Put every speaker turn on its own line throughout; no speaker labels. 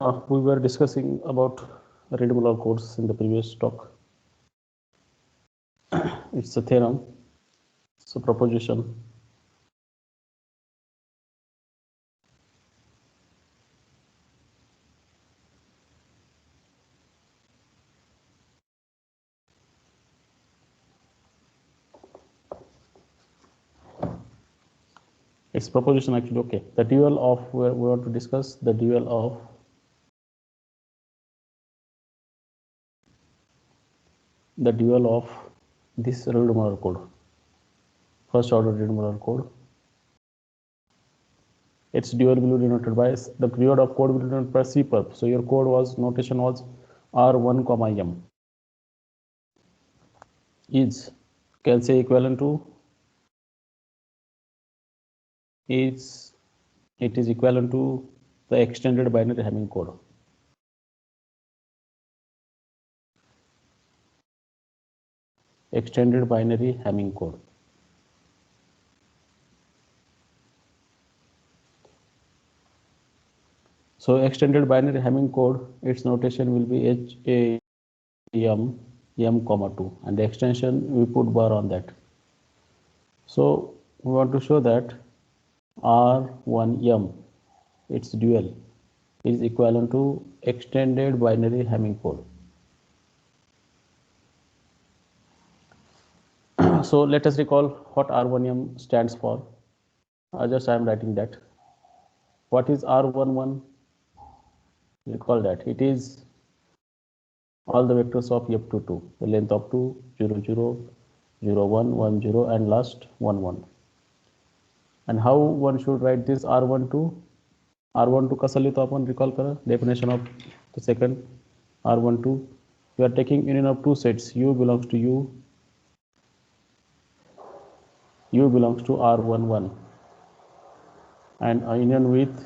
We were discussing about read-Muller codes in the previous talk. It's a theorem, it's a proposition. It's proposition actually, okay. The dual of, we want to discuss the dual of this read-Muller code. First order read-Muller code. Its dual will be denoted by, the period of code will be denoted by CPerf. So your code was, notation was R1, M. Is, can say equivalent to, it is equivalent to the extended binary Hamming code. Extended binary Hamming code. So extended binary Hamming code, its notation will be HAM M,2, and the extension we put bar on that. So we want to show that R1M, its dual, is equivalent to extended binary Hamming code. So let us recall what R1M stands for. Just I am writing that. What is R11? Recall that it is all the vectors of F22, the length of 2, 0, 0, 0, 1, 1, 0, and last 1, 1. And how one should write this R12? R12 कसा लिहितो आपण, recall करा definition of the second R12. You are taking union of two sets. U belongs to U. U belongs to R11, and a union with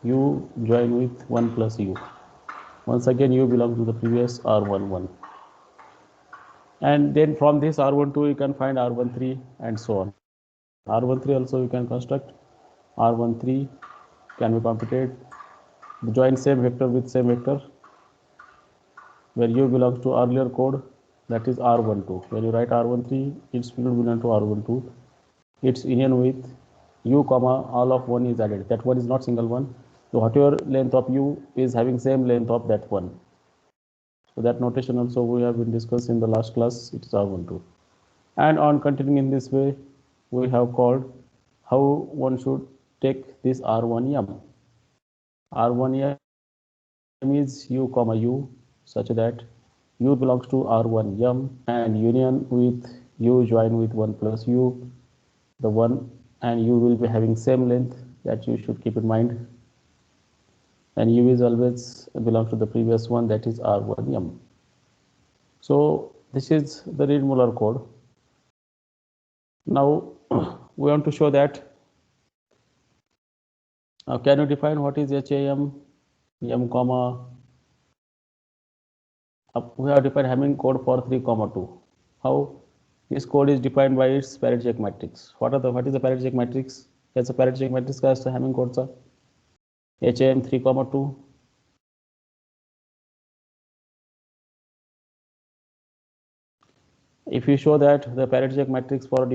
U join with 1 plus U. Once again, U belongs to the previous R11. And then from this R12, you can find R13 and so on. R13 also you can construct. R13 can be computed. Join same vector with same vector, where U belongs to earlier code, that is R12. When you write R13, its field belongs to R12. Its union with U, all of 1 is added. That one is not single one. So whatever length of U is having same length of that one. So that notation also we have been discussed in the last class. It is R12. And on continuing in this way, we have called how one should take this R1M. R1M is U, U, such that U belongs to R1M and union with U join with 1 plus U, the 1 and U will be having same length, that you should keep in mind. And U is always belongs to the previous one, that is R1M. So this is the read-Muller code. Now we want to show that. Now can you define what is HAM, M, we have defined Hamming code for 3, 2. How? This code is defined by its parity check matrix. What is the parity check matrix? As a parity check matrix का असतो Hamming code चा HAM 3, 2. If you show that the parity check matrix for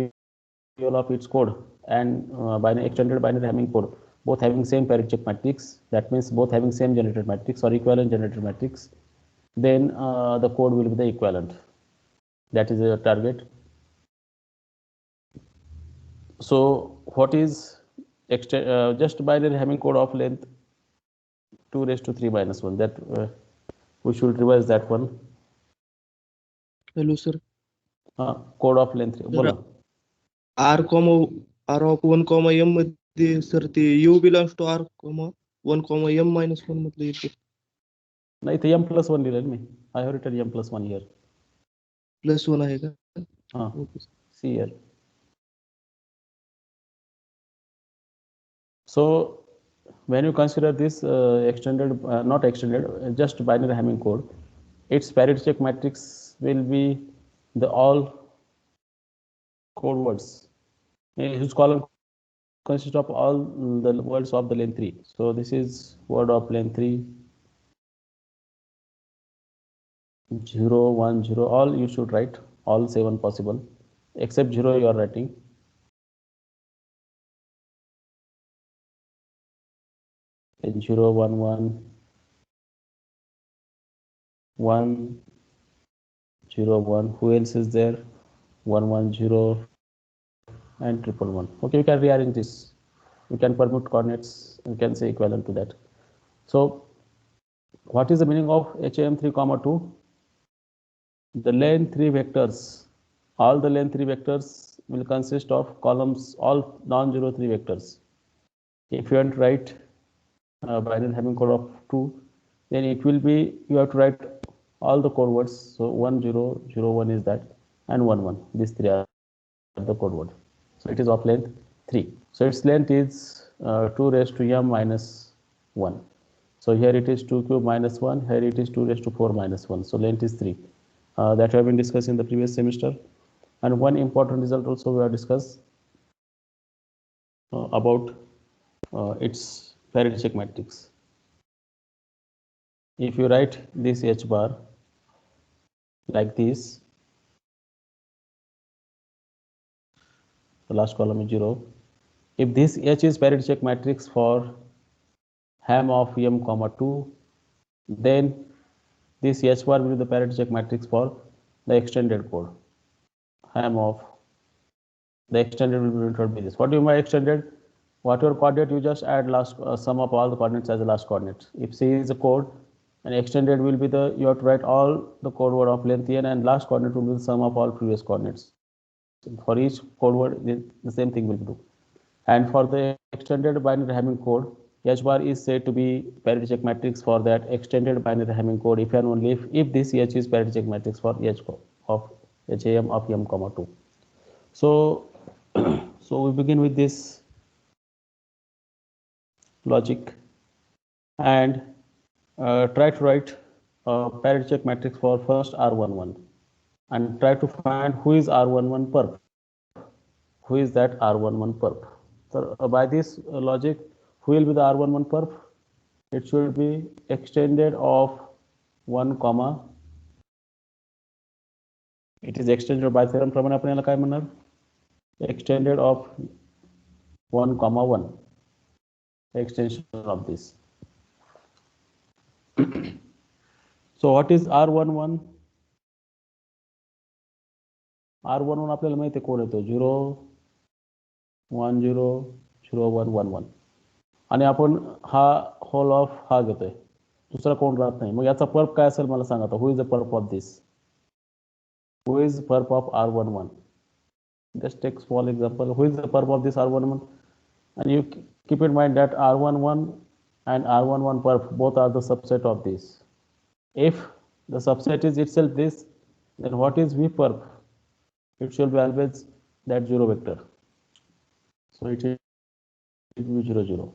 dual of its code and extended binary Hamming code both having same parity check matrix, that means both having same generated matrix or equivalent generated matrix, then the code will be the equivalent. That is a target. So what is just binary Hamming code of length 2 raised to 3 minus 1? That we should revise that one.
Hello sir.
Code of length 3. बोला.
R of 1, M मध्ये sir ते U belongs to R, 1, M minus 1 मधलं येते.
नाही ते M plus 1 लिहिलं मी. I have written M plus 1 here.
Plus 1 आहे का?
Okay. See here. So when you consider this extended, not extended, just binary Hamming code, its parity check matrix will be the all code words. Whose column consists of all the words of the length 3. So this is word of length 3, 0, 1, 0, all you should write, all 7 possible, except 0 you are writing. Then 0, 1, 1, 1, 0, 1, who else is there? 1, 1, 0, and 1, 1. Okay, you can rearrange this. You can permute coordinates, you can say equivalent to that. So what is the meaning of HAM 3, 2? The length 3 vectors, all the length 3 vectors will consist of columns, all non-zero 3 vectors. If you want to write binary Hamming code of 2, then it will be, you have to write all the code words. So 1, 0, 0, 1 is that, and 1, 1. These 3 are the code word. So it is of length 3. So its length is 2 raised to m minus 1. So here it is 2 cube minus 1, here it is 2 raised to 4 minus 1. So length is 3. That we have been discussed in the previous semester. And one important result also we have discussed about its parity check matrix. If you write this H bar like this, the last column is 0. If this H is parity check matrix for ham of m comma 2, then this H bar will be the parity check matrix for the extended code. Ham of the extended will be written by this. What do you mean by extended? Whatever coordinate you just add last sum of all the coordinates as the last coordinates. If C is a code, and extended will be the, you have to write all the code word of length n, and last coordinate will be the sum of all previous coordinates. For each code word, the same thing will do. And for the extended binary Hamming code, H bar is said to be parity check matrix for that extended binary Hamming code if and only if this H is parity check matrix for H of HAM of m comma 2. So, so we begin with this logic and try to write a parity check matrix for first R11 and try to find who is R11 perp. Who is that R11 perp? So by this logic, who will be the R11 perp? It should be extended of 1 comma. It is extended by theorem प्रमाणे आपल्याला काय म्हणणार? Extended of 1 comma 1. Extension of this. So what is R11? R11 आपल्याला माहिती आहे code येतो 0 1 0 0 1 1 1 आणि आपण हा होल ऑफ हा घेतोय, दुसरा कोण राहत नाही. मग याचा पर्प काय असेल मला सांगा. Who is the perp of this? Who is perp of R11? Just take small example. Who is the perp of this R11? And you keep in mind that R11 and R11 perp both are the subset of this. If the subset is itself this, then what is V perp? It should be always that 0 vector. So it will be 0 0.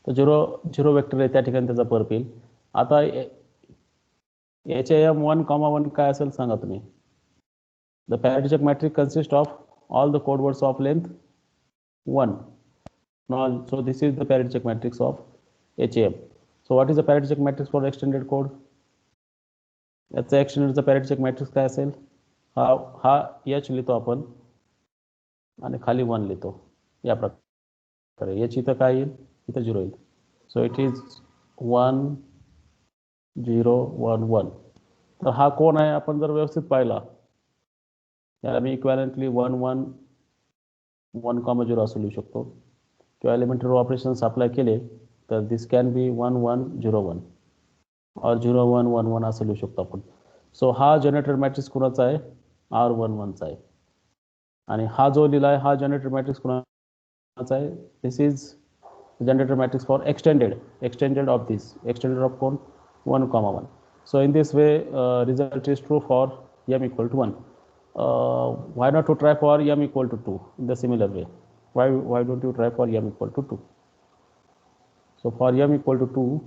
तर 0 0 vector आहे त्या ठिकाणी त्याचा pulp येईल. आता HAM 1 1 काय असेल सांगा तुम्ही. The parity check matrix consists of all the code words of length 1. Now, so this is the parity check matrix of HAM. So what is the parity check matrix for extended code? याचा extended parity check matrix काय असेल? हा H लिहितो आपण आणि खाली 1 लिहितो या प्रकारे. H इथं काय येईल? इथं 0 येईल. So it is 1 0 1 1. तर हा कोण आहे आपण जर व्यवस्थित पाहिला, याला मी इक्वॅलंटली 1 1 1 कॉमा 0 असं लिहू शकतो किंवा एलिमेंटरी ऑपरेशन्स अप्लाय केले तर दिस कॅन बी 1 1 0 1 और 0 1 1 1 असं लिहू शकतो आपण. सो हा जनरेटर मॅट्रिक्स कुणाचा आहे? R11 चा आहे. आणि हा जो लिहिला आहे हा जनरेटर मॅट्रिक्स कुणाचा आहे? This is generator matrix for extended of this, extended of कोण? 1 comma 1. So in this way result is true for m equal to 1. Why not to try for m equal to 2 in the similar way? Why don't you try for m equal to 2? So for m equal to 2,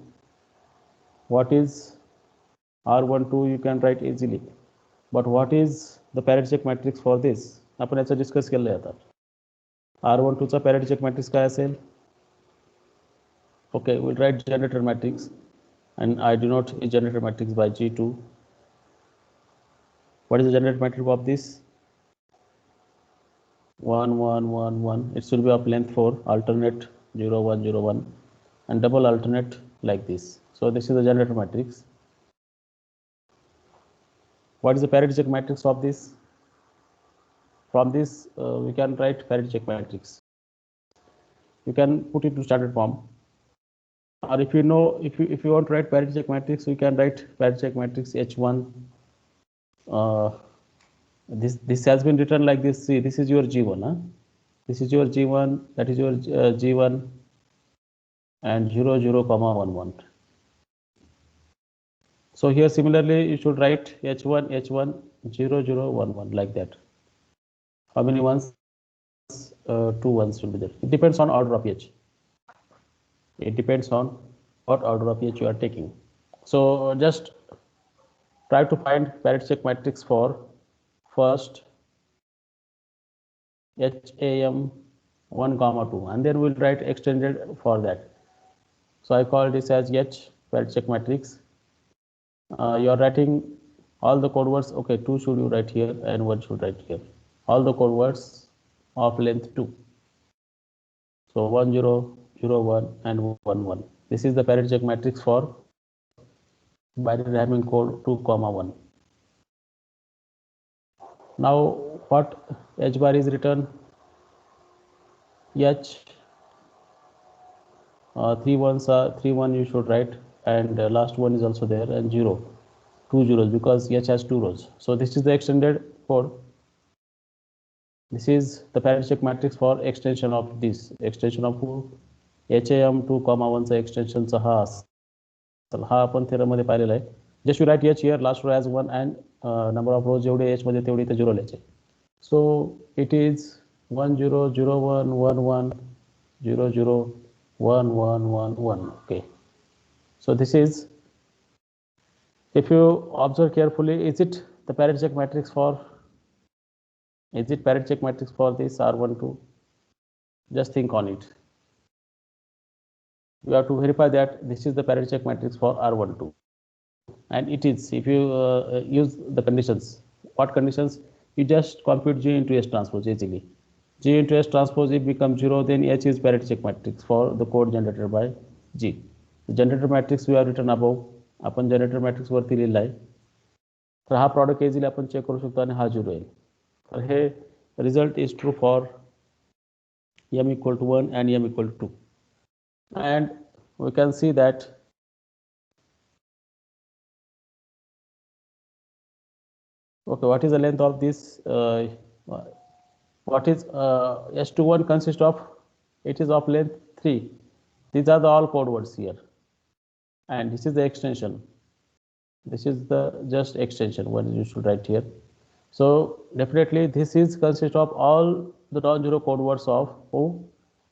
what is R12 you can write easily, but what is the parity check matrix for this? आपण याचं discuss केलं आता. R12 चा parity check matrix काय असेल? Okay, we'll write generator matrix, and I denote a generator matrix by G2. What is the generator matrix of this? 1 1 1 1. It should be of length 4, alternate 0 1 0 1, and double alternate like this. So this is the generator matrix. What is the parity check matrix of this? From this we can write parity check matrix. You can put it to standard form, or if you know, if you want to write parity check matrix, you can write parity check matrix H1. This has been written like this. See, this is your G1, huh? This is your G1, that is your G1, and 0 0 comma 1 1. So here similarly you should write H1 H1 0 0 1 1 like that. How many ones? 2 ones should be there. It depends on order of H. It depends on what order of H you are taking. So just try to find parity check matrix for first HAM 1 comma 2, and then we'll write extended for that. So I call this as H parity check matrix. You are writing all the code words. Okay, 2 should you write here and 1 should write here. All the code words of length 2. So 1 0 0 1 and 1 1. This is the parity check matrix for binary rhyming code 2 comma 1. Now what H bar is written? H 3 ones are 3 1 you should write, and last one is also there, and 0 2 zeros because H has 2 rows. So this is the extended code. This is the parity check matrix for extension of this. Extension of HAM 2 comma 1 चा extension चा हा आपण theorem मध्ये पाहिलेला आहे. Just you write H here, last row as 1, and number of rows जेवढे H मध्ये तेवढे इथे 0 लिहायचे. So it is 1 0 0 1 1 1 0 0 1 1 1 1. Okay. So this is, if you observe carefully, is it the parity check matrix for? Is it parity check matrix for this R12? Just think on it. You have to verify that this is the parity check matrix for R12, and it is. If you use the conditions, what conditions? You just compute G into S transpose easily. G into S transpose, if becomes 0, then H is parity check matrix for the code generated by G. The generator matrix we have written above. आपण generator matrix वरती लिहिला आहे. तर हा product easily आपण check करू शकतो आणि हा 0 येईल. तर हे result is true for M equal to 1 and M equal to 2. And we can see that okay, what is the length of this? What is S21 consist of? It is of length 3. These are the all code words here, and this is the extension. This is the just extension, what you should write here. So definitely this is consist of all the non-zero code words of O.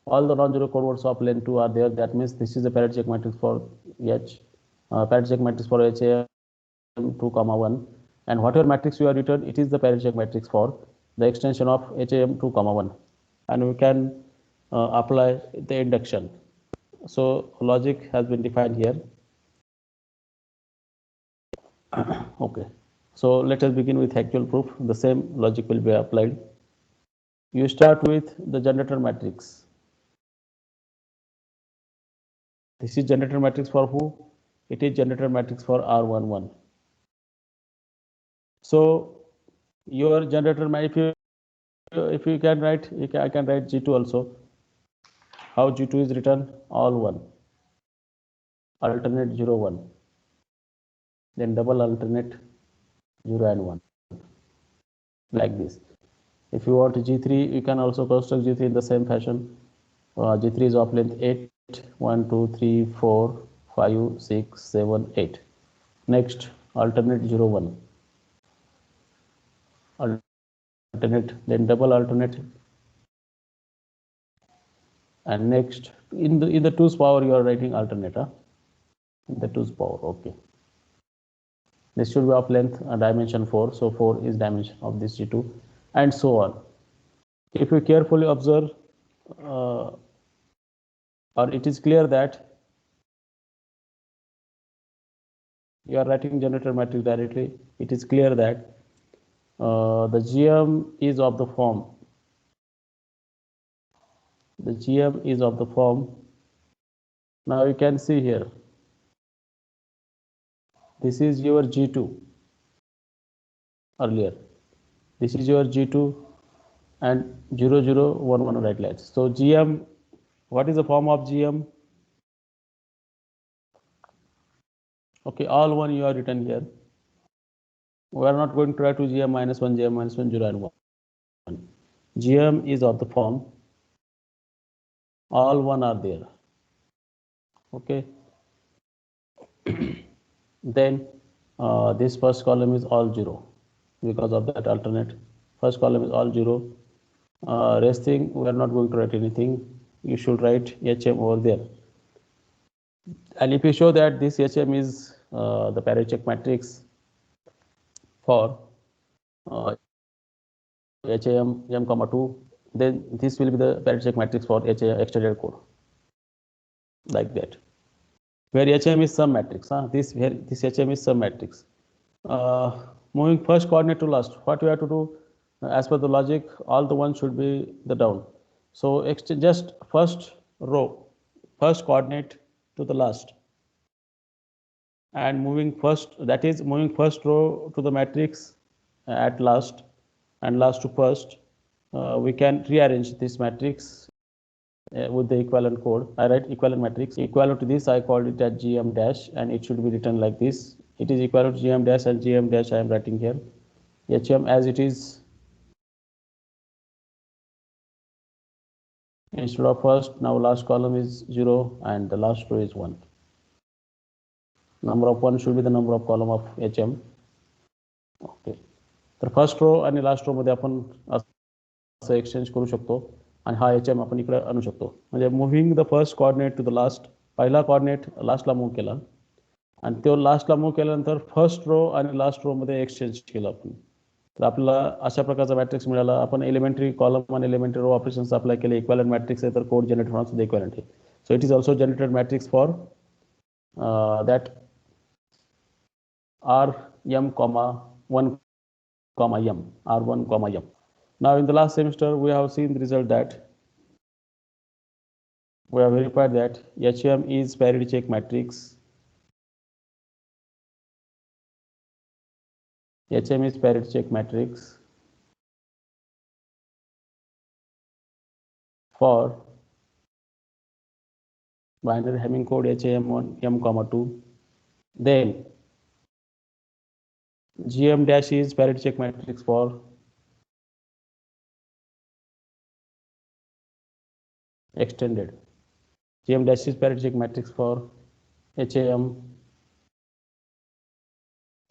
All the non-zero code words of length 2 are there. That means this is the parity check matrix for H, parity check matrix for HAM 2 comma 1, and whatever matrix you are written, it is the parity check matrix for the extension of HAM 2 comma 1, and we can apply the induction. So logic has been defined here. Okay, so let us begin with actual proof. The same logic will be applied. You start with the generator matrix. This is generator matrix for who? It is generator matrix for R11. So your generator, if you can write, I can write G2 also. How G2 is written? All 1, alternate 0 1, then double alternate 0 and 1, like this. If you want G3, you can also construct G3 in the same fashion. G3 is of length 8, 1 2 3 4 5 6 7 8. Next, alternate 0 1, alternate, then double alternate, and next in the 2's power you are writing alternate, in the 2's power. Okay, this should be of length dimension 4, so 4 is dimension of this G2, and so on. If you carefully observe, or it is clear that you are writing generator matrix directly, it is clear that the GM is of the form. The GM is of the form. Now you can see here. This is your G2 earlier. This is your G2 and 0011 right lights. So GM, what is the form of GM? Okay, all one you are written here. We are not going to write to GM minus 1, GM minus 1, 0 and 1. GM is of the form, all one are there. Okay. Then this first column is all 0 because of that alternate. First column is all 0. Rest thing, we are not going to write anything. You should write HM over there. And if you show that this HM is the parity check matrix for HAM M comma 2, then this will be the parity check matrix for HAM extended code, like that. Where HM is some matrix, this HM is some matrix. Moving first coordinate to last, what we have to do? As per the logic, all the ones should be the down. So just first row, first coordinate to the last, and moving first, that is moving first row to the matrix at last and last to first. We can rearrange this matrix with the equivalent code. I write equivalent matrix equivalent to this. I called it as GM dash, and it should be written like this. It is equal to GM dash, and GM dash I am writing here. HM as it is. Instead of first, now last column is 0 and the last row is 1. Number of 1 should be the number of column of HM. Okay. तर first row आणि last row मध्ये आपण असं exchange करू शकतो आणि हा HM आपण इकडे आणू शकतो. म्हणजे moving the first coordinate to the last, पहिला कोऑर्डिनेट लास्टला मूव्ह केला आणि तो लास्टला मूव्ह केल्यानंतर फर्स्ट रो आणि लास्ट रो मध्ये एक्सचेंज केलं आपण. तर आपल्याला अशा प्रकारचा मॅट्रिक्स मिळाला. आपण एलिमेंटरी कॉलम आणि एलिमेंटरी रो ऑपरेशन्स अप्लाय केले. इक्वॅलंट मॅट्रिक्स आहे तर कोड जनरेट होणार सुद्धा इक्वॅलंट आहे. So it is also generated matrix for that RM, 1, M, R1, M. Now in the last semester we have seen the result that we have verified that HM is parity check matrix. HM is parity check matrix for binary Hamming code HAM1 M, 2. Then GM dash is parity check matrix for extended. GM dash is parity check matrix for HAM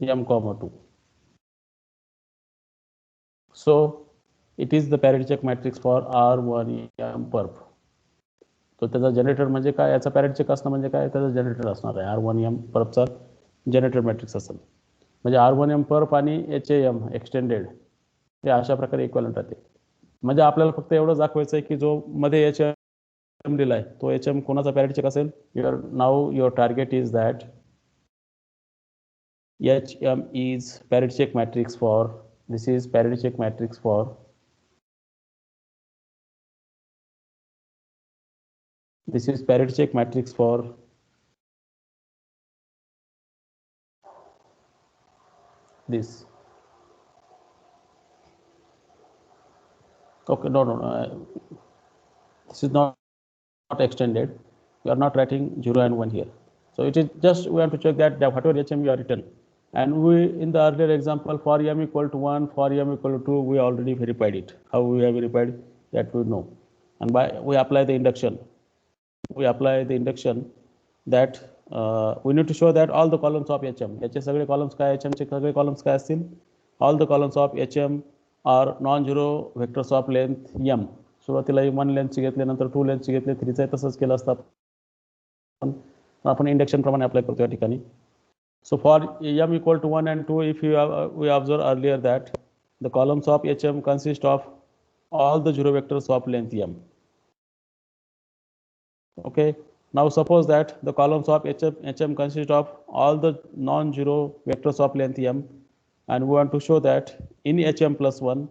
M, 2. So it is the parity check matrix for R1 M perp. तो त्याचा generator म्हणजे काय, याचा parity check असणं म्हणजे काय, त्याचा generator असणार आहे. R1 M परपचा जनरेटर मॅट्रिक्स असेल. म्हणजे R1 M परप आणि HAM एक्सटेंडेड हे अशा प्रकारे इक्वलंट राहते. म्हणजे आपल्याला फक्त एवढं दाखवायचं आहे की जो मध्ये HM दिलाय तो HM कोणाचा पॅरिटी चेक असेल. Your target is that HM is parity check matrix for, this is parity check matrix for this is parity check matrix for this. Okay, no, this is not extended. We are not writing 0 and 1 here. So it is just we have to check that whatever HM you are written. And we, in the earlier example, for M equal to 1, for M equal to 2, we already verified it. How we have verified that we know. And we apply the induction. We apply the induction that we need to show that all the columns of HM, याचे सगळे columns काय, HM चे सगळे columns काय असतील, all the columns of HM are non-zero vectors of length M. सुरुवातीला 1 लेंथची घेतले, नंतर 2 लेंथची घेतले, 3 चा तसंच केलं असतं. आपण इंडक्शन प्रमाणे अप्लाय करतो या ठिकाणी. So for M equal to 1 and 2, if we observe earlier that the columns of HM consist of all the 0 vectors of length M. Okay. Now suppose that the columns of HM consist of all the non-zero vectors of length m, and we want to show that in HM plus 1,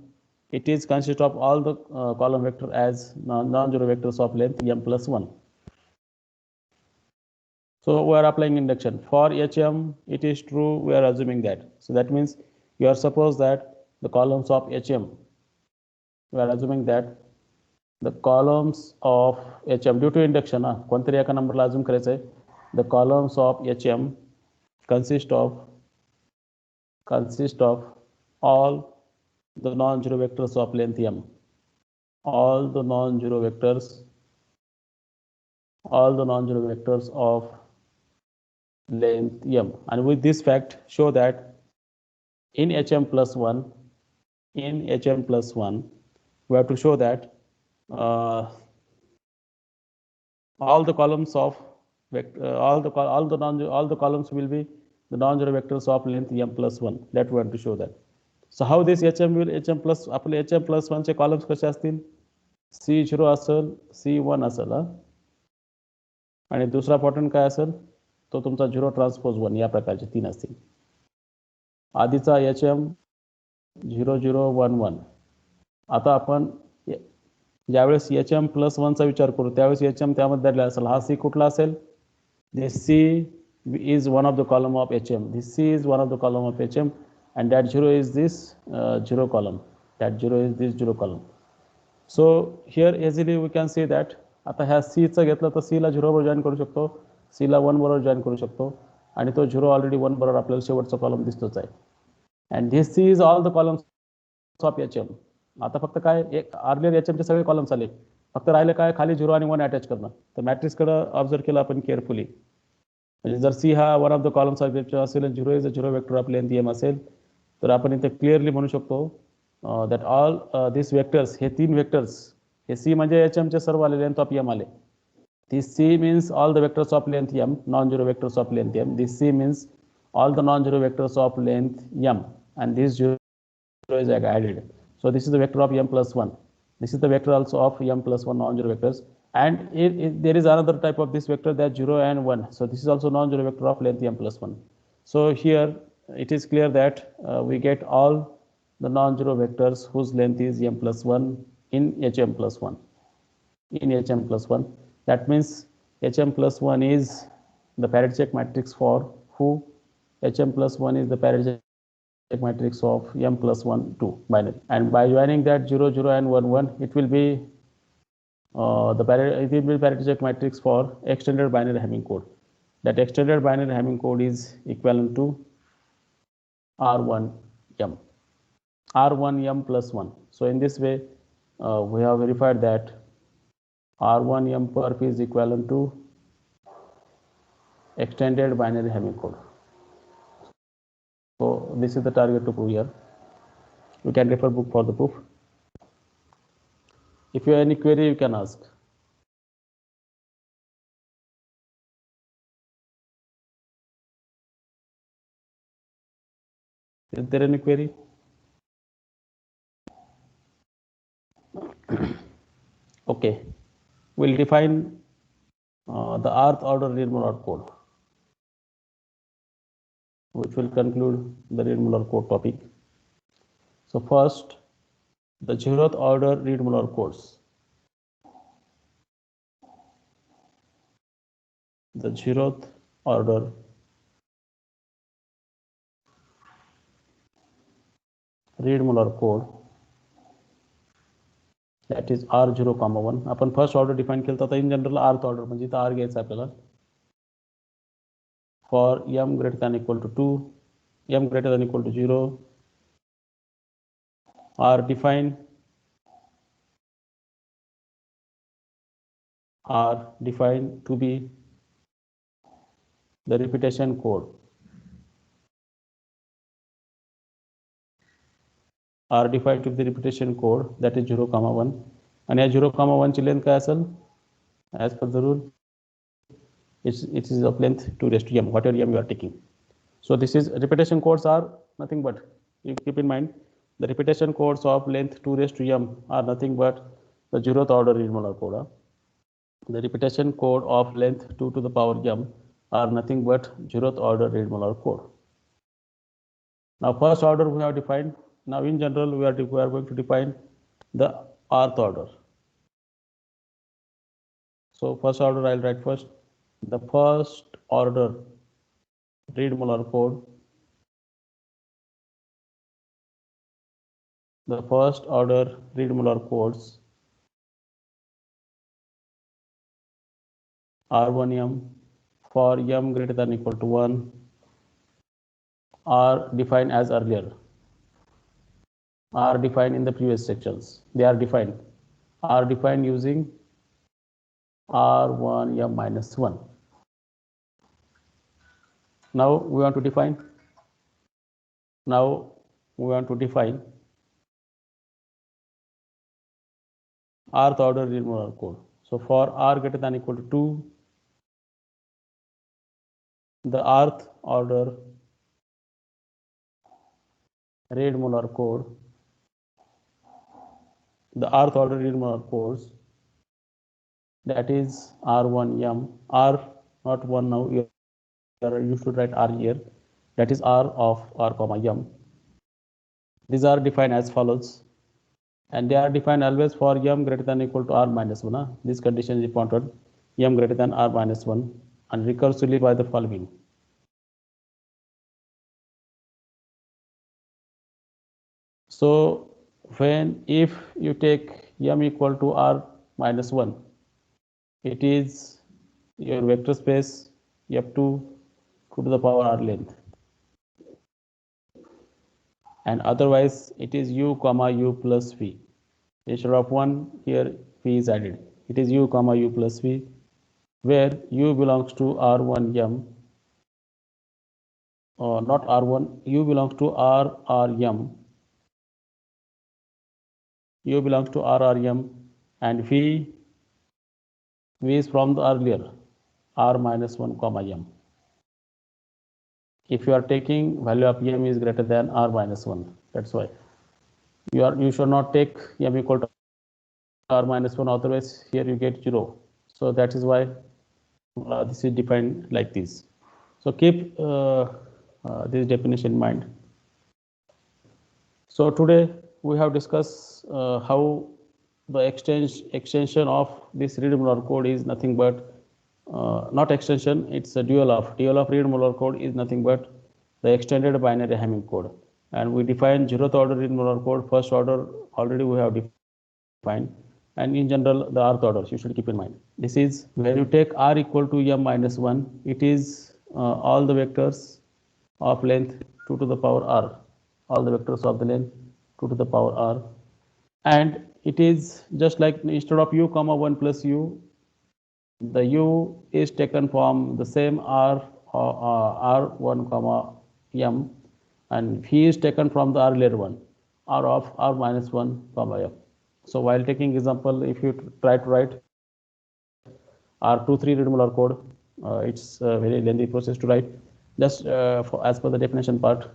it is consist of all the column vector as non-zero vectors of length m plus 1. So we are applying induction. For HM, it is true, we are assuming that. So that means you are suppose that the columns of HM, we are assuming that the columns of HM due to induction, कोणतरी एका नंबरला assume करायचं आहे, the columns of HM consist of all the non-zero vectors of length m, all the non-zero vectors of length m, and with this fact show that in HM plus 1, we have to show that all the columns of all the columns will be the non-zero vectors of length m plus 1. That we want to show that. So how this HM plus आपले HM plus 1 चे columns कसे असतील? C0 असेल, C1 असेल, आणि दुसरा pattern काय असेल? तो तुमचा 0 ट्रान्सपोज 1 या प्रकारचे 3 असतील. आधीचा HM 0 0 1 1. आता आपण ज्यावेळेस HM plus 1 चा विचार करू त्यावेळेस HM त्यामध्ये दडला असेल. हा C कुठला असेल? This C is one of the column of HM. This C is one of the column of HM, and that 0 is this 0 column. That 0 is this 0 column. So here easily we can see that आता ह्या C चं घेतलं तर C ला 0 बरोबर join करू शकतो, C ला 1 बरोबर join करू शकतो, आणि तो 0 ऑलरेडी 1 बरोबर आपल्याला शेवटचा कॉलम दिसतोच आहे. And this C is all the columns of HM. आता फक्त काय एक अर्लियर HMचे सगळे कॉलम्स आले, फक्त राहिले काय खाली 0 आणि 1 अटॅच करणं. तर मॅट्रिक्सकडे ऑब्झर्व केलं आपण केअरफुली. म्हणजे जर सी हा one of the columns of vector असेल आणि 0 is a 0 vector of length m असेल तर आपण इथे क्लिअरली म्हणू शकतो दॅट ऑल दिस वेक्टर्स, हे 3 वेक्टर्स, हे सी म्हणजे HM चे सर्व आले लेंथ ऑफ m आले. This C means all the vectors of length m, non-zero vectors of length m. This C means all the non-zero vectors of length m, and this 0 is added. So this is the vector of m plus 1. This is the vector also of m plus 1 non-zero vectors. And there is another type of this vector that 0 and 1. So this is also non-zero vector of length m plus 1. So here it is clear that we get all the non-zero vectors whose length is m plus 1 in HM plus 1. In HM plus 1. That means HM plus 1 is the parity check matrix for who? HM plus 1 is the parity check matrix of m plus 1 2 binary. And by joining that 0 0 and 1 1, it will be parity check matrix for extended binary Hamming code. That extended binary Hamming code is equivalent to R1m, R1m plus 1. So in this way, we have verified that R1m perf is equivalent to extended binary Hamming code. So this is the target to prove here. You can refer book for the proof. If you have any query, you can ask. Is there any query? Okay, we'll define the rth order Reed-Muller code, which will conclude the Reed-Muller code topic. So first, the 0th order Reed-Muller codes. The 0th order Reed-Muller code, that is R0, 1. आपण first order define केलं तर in general rth order म्हणजे इथं r घ्यायचं आपल्याला. For m greater than equal to 2, m greater than equal to 0, r defined to be the repetition code. R defined to be the repetition code, that is 0, 1. And या 0, 1 ची length काय असेल? As per the rule, it is of length 2 raised to m, whatever m you are taking. So this is repetition codes are nothing but, you keep in mind, the repetition codes of length 2 raised to m are nothing but the 0th order Reed-Muller code. the repetition code of length 2 to the power m are nothing but 0th order read molar code. Now first order we have defined. Now in general we are going to define the rth order. So first order I'll write first. The first order read molar code. The first order read molar codes R1m for m greater than or equal to 1 are defined as earlier, are defined in the previous sections. They are defined using R1m minus 1. Now we want to define rth order read molar code. So for r greater than or equal to 2, the rth order read molar code, the rth order read molar codes, that is R1m, R not 1 now, you should write R here, that is R of R comma m. These are defined as follows, and they are defined always for m greater than or equal to r minus 1. This condition is important, m greater than r minus 1, and recursively by the following. So if you take m equal to r minus 1, it is your vector space f2 to the power r length, and otherwise it is u comma u plus v. Instead of 1, here v is added. It is u comma u plus v, where u belongs to r1m, or not r1, u belongs to rrm, u belongs to rrm, and v is from the earlier r minus 1 comma m. If you are taking value of m is greater than r minus 1, that's why you should not take m equal to r minus 1, otherwise here you get 0. So that is why this is defined like this. So keep this definition in mind. So today we have discussed how the extension of this read molar code is nothing but not extension, it's a dual of read molar code is nothing but the extended binary Hamming code, and we define 0th order read molar code. First order already we have defined, and in general the rth orders you should keep in mind. This is when you take r equal to m minus 1, it is all the vectors of length 2 to the power r, all the vectors of the length 2 to the power r, and it is just like instead of u comma 1 plus u, the u is taken from the same r1 comma m, and v is taken from the earlier one, r of r minus 1 comma m. So while taking example, if you try to write R23 read molar code, it's a very lengthy process to write. Just as per the definition part,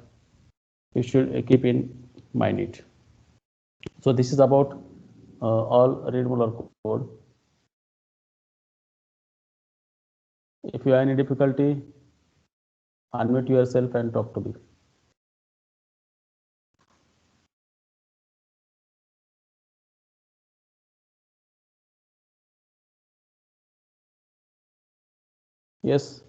you should keep in mind it. So this is about all read molar code. If you have any difficulty, unmute yourself and talk to me. Yes.